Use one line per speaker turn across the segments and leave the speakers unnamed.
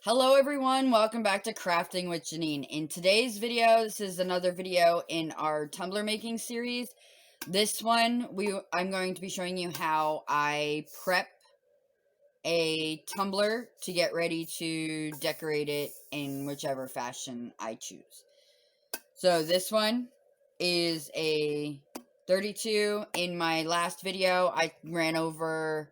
Hello everyone, welcome back to Crafting with Janine. In today's video, this is another video in our tumbler making series. This one, I'm going to be showing you how I prep a tumbler to get ready to decorate it in whichever fashion I choose. So this one is a 32. In my last video, I ran over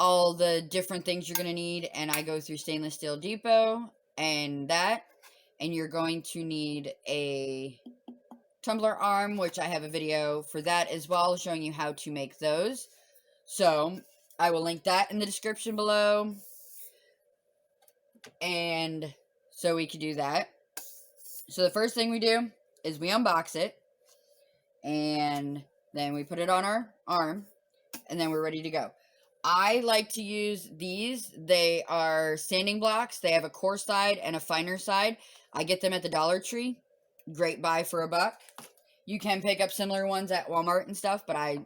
all the different things you're going to need, and I go through Stainless Steel Depot and you're going to need a tumbler arm, which I have a video for that as well, showing you how to make those. So I will link that in the description below, and so we can do that. So the first thing we do is we unbox it, and then we put it on our arm, and then we're ready to go. I like to use these. They are sanding blocks. They have a coarse side and a finer side. I get them at the Dollar Tree. Great buy for $1. You can pick up similar ones at Walmart and stuff, but I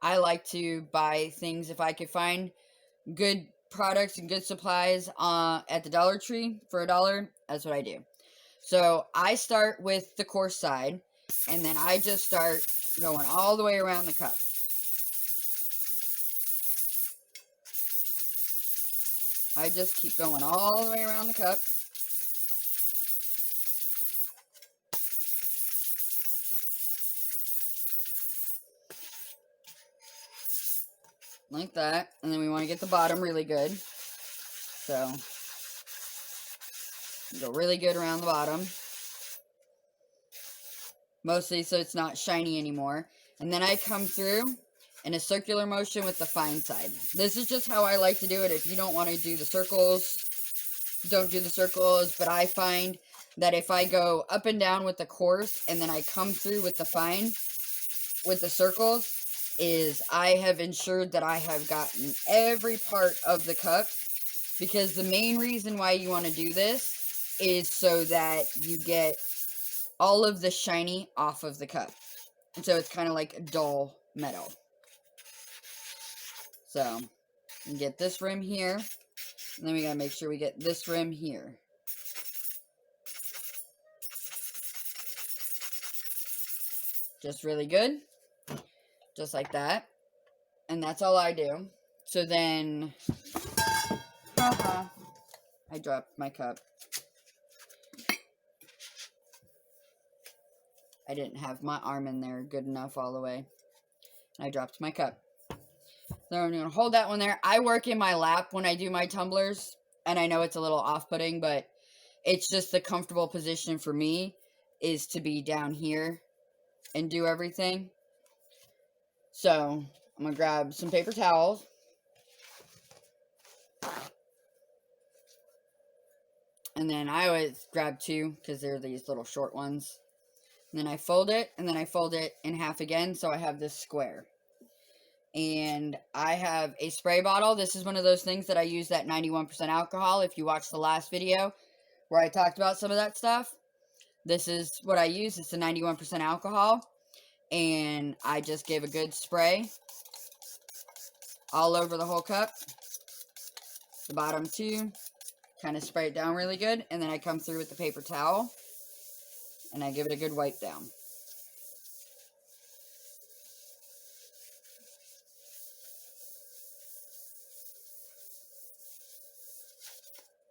like to buy things if I could find good products and good supplies at the Dollar Tree for $1. That's what I do. So I start with the coarse side, and then I just start going all the way around the cup. I just keep going all the way around the cup. Like that. And then we want to get the bottom really good. So, go really good around the bottom. Mostly so it's not shiny anymore. And then I come through in a circular motion with the fine side. This is just how I like to do it. If you don't want to do the circles, don't do the circles. But I find that if I go up and down with the coarse and then I come through with the fine, with the circles, is I have ensured that I have gotten every part of the cup. Because the main reason why you want to do this is so that you get all of the shiny off of the cup. And so it's kind of like dull metal. So, you get this rim here. And then we gotta make sure we get this rim here. Just really good. Just like that. And that's all I do. So then, I dropped my cup. I didn't have my arm in there good enough all the way. I dropped my cup. So I'm going to hold that one there. I work in my lap when I do my tumblers. And I know it's a little off-putting, but it's just the comfortable position for me is to be down here and do everything. So I'm going to grab some paper towels. And then I always grab two because they're these little short ones. And then I fold it, and then I fold it in half again, so I have this square. And I have a spray bottle. This is one of those things that I use that 91% alcohol. If you watched the last video where I talked about some of that stuff, this is what I use. It's a 91% alcohol. And I just give a good spray all over the whole cup. The bottom too. Kind of spray it down really good. And then I come through with the paper towel. And I give it a good wipe down.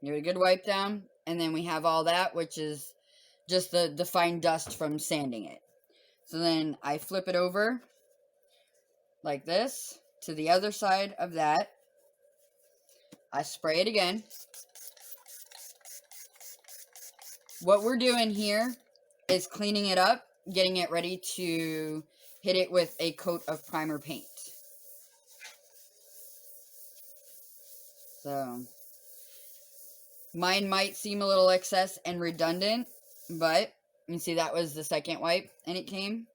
Give it a good wipe down. And then we have all that, which is just the fine dust from sanding it. So then I flip it over like this to the other side of that. I spray it again. What we're doing here is cleaning it up, getting it ready to hit it with a coat of primer paint. So, mine might seem a little excess and redundant, but you see that was the second wipe and it came.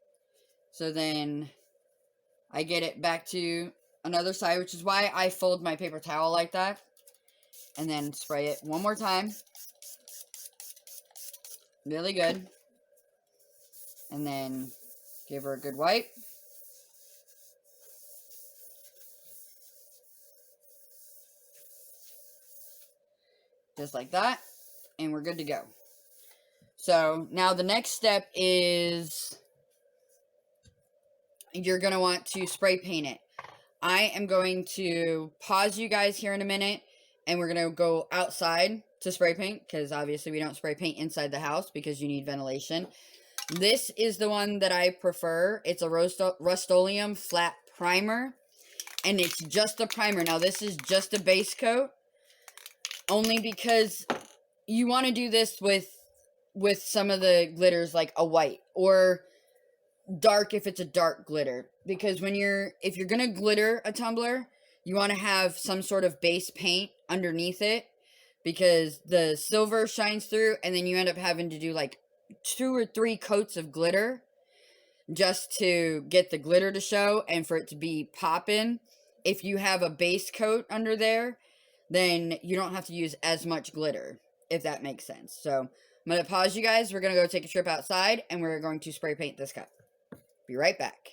So then I get it back to another side, which is why I fold my paper towel like that. And then spray it one more time. Really good. And then give her a good wipe. Just like that. And we're good to go. So now the next step is you're going to want to spray paint it. I am going to pause you guys here in a minute, and we're going to go outside to spray paint, because obviously we don't spray paint inside the house because you need ventilation. This is the one that I prefer. It's a Rust-Oleum flat primer, and it's just a primer. Now this is just a base coat, only because you want to do this with some of the glitters, like a white or dark if it's a dark glitter, because if you're gonna glitter a tumbler, you want to have some sort of base paint underneath it, because the silver shines through, and then you end up having to do like 2 or 3 coats of glitter just to get the glitter to show and for it to be poppin'. If you have a base coat under there, then you don't have to use as much glitter, if that makes sense. So I'm going to pause you guys. We're going to go take a trip outside, and we're going to spray paint this cup. Be right back.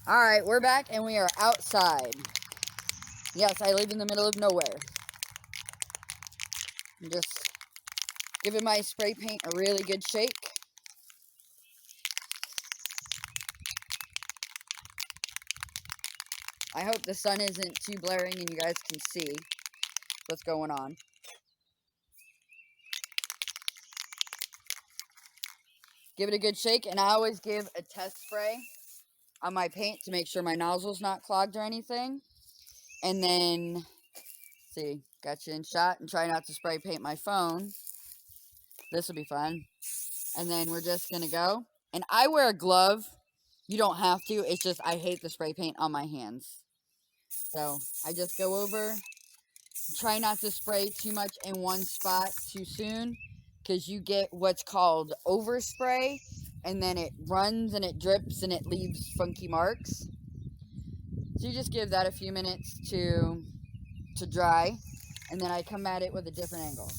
Alright, we're back, and we are outside. Yes, I live in the middle of nowhere. I'm just giving my spray paint a really good shake. I hope the sun isn't too blaring and you guys can see what's going on. Give it a good shake, and I always give a test spray on my paint to make sure my nozzle's not clogged or anything. And then, see, got you in shot, and try not to spray paint my phone. This will be fun. And then we're just going to go. And I wear a glove. You don't have to. It's just I hate the spray paint on my hands. So I just go over. Try not to spray too much in one spot too soon, because you get what's called overspray, and then it runs and it drips and it leaves funky marks. So you just give that a few minutes to dry, and then I come at it with a different angle.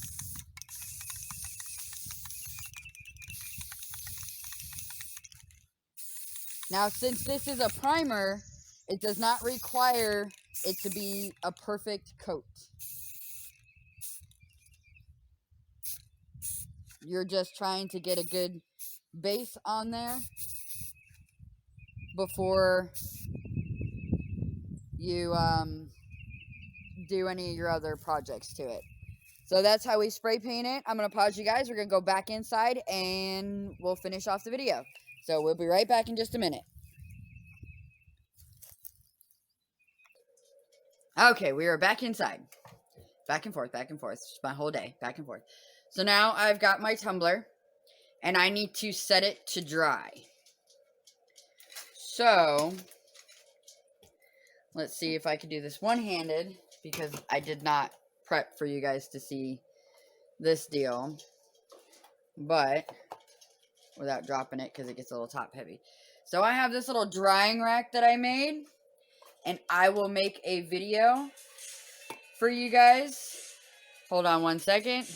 Now, since this is a primer, it does not require it to be a perfect coat. You're just trying to get a good base on there before you do any of your other projects to it. So that's how we spray paint it. I'm going to pause you guys. We're going to go back inside, and we'll finish off the video. So we'll be right back in just a minute. Okay, we are back inside. Back and forth, back and forth. Just my whole day, back and forth. So now I've got my tumbler, and I need to set it to dry. So let's see if I can do this one-handed, because I did not prep for you guys to see this deal, but without dropping it, because it gets a little top heavy. So I have this little drying rack that I made, and I will make a video for you guys. Hold on one second.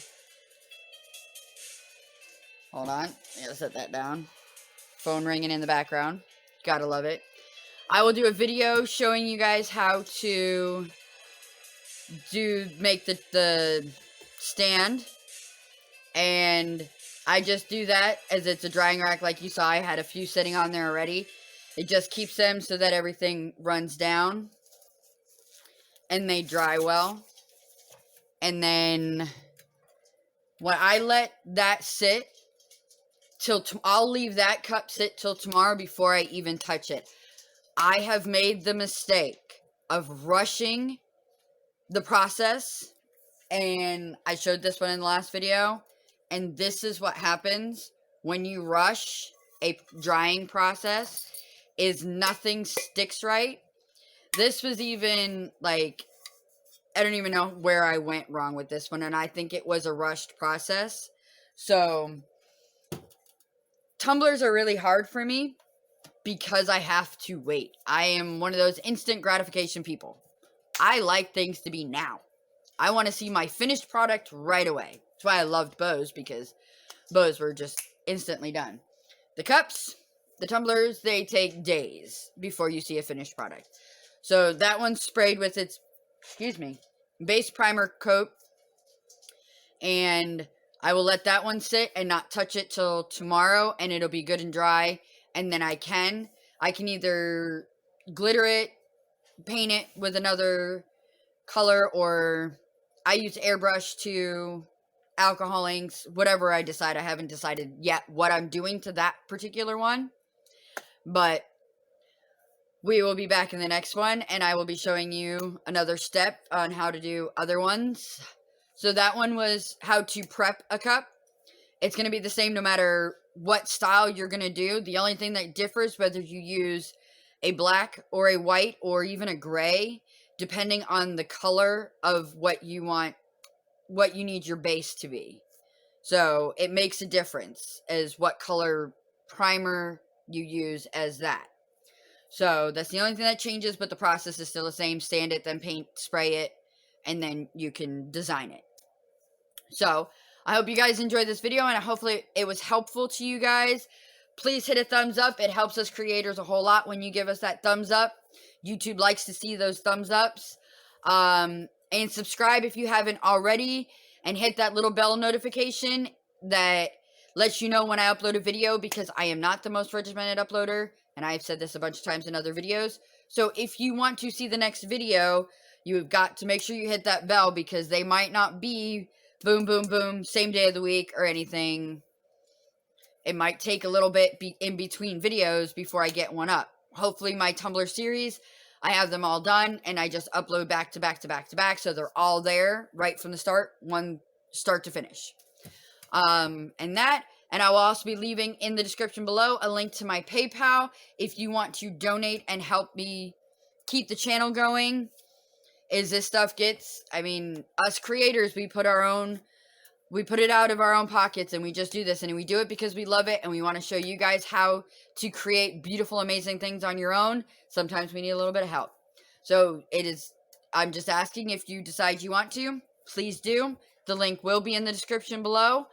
Hold on. I gotta set that down. Phone ringing in the background. Gotta love it. I will do a video showing you guys how to make the stand. And I just do that as it's a drying rack. Like you saw, I had a few sitting on there already. It just keeps them so that everything runs down and they dry well. And then when I let that sit till I'll leave that cup sit till tomorrow before I even touch it. I have made the mistake of rushing the process, and I showed this one in the last video, and this is what happens when you rush a drying process, is nothing sticks right. This was even like, I don't even know where I went wrong with this one, and I think it was a rushed process. So tumblers are really hard for me because I have to wait. I am one of those instant gratification people. I like things to be now. I want to see my finished product right away. That's why I loved bows, because bows were just instantly done. The cups, the tumblers, they take days before you see a finished product. So that one's sprayed with its, base primer coat. and I will let that one sit and not touch it till tomorrow, and it'll be good and dry. And then I can either glitter it, paint it with another color, or I use airbrush to alcohol inks, whatever I decide. I haven't decided yet what I'm doing to that particular one, but we will be back in the next one, and I will be showing you another step on how to do other ones. So that one was how to prep a cup. It's going to be the same no matter what style you're going to do. The only thing that differs whether you use a black or a white or even a gray, depending on the color of what you want, what you need your base to be. So it makes a difference as what color primer you use as that. So that's the only thing that changes, but the process is still the same. Stand it, then paint, spray it, and then you can design it. So I hope you guys enjoyed this video, and hopefully it was helpful to you guys. Please hit a thumbs up. It helps us creators a whole lot when you give us that thumbs up. YouTube likes to see those thumbs ups. And subscribe if you haven't already, and hit that little bell notification that lets you know when I upload a video, because I am not the most regimented uploader, and I've said this a bunch of times in other videos. So if you want to see the next video, you've got to make sure you hit that bell, because they might not be boom, boom, boom, same day of the week or anything. It might take a little bit in between videos before I get one up. Hopefully my Tumbler series, I have them all done, and I just upload back to back to back to back, so they're all there right from the start, one start to finish. And I will also be leaving in the description below a link to my PayPal if you want to donate and help me keep the channel going. As this stuff gets, I mean, us creators, we put it out of our own pockets, and we just do this, and we do it because we love it, and we want to show you guys how to create beautiful, amazing things on your own. Sometimes we need a little bit of help. So I'm just asking, if you decide you want to, please do. The link will be in the description below.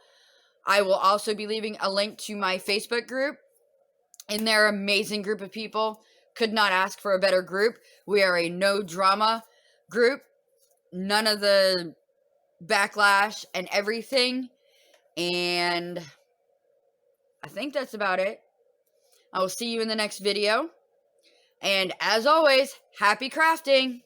I will also be leaving a link to my Facebook group, and they're an amazing group of people. Could not ask for a better group. We are a no drama group. None of the backlash and everything. And I think that's about it. I will see you in the next video. And as always, happy crafting!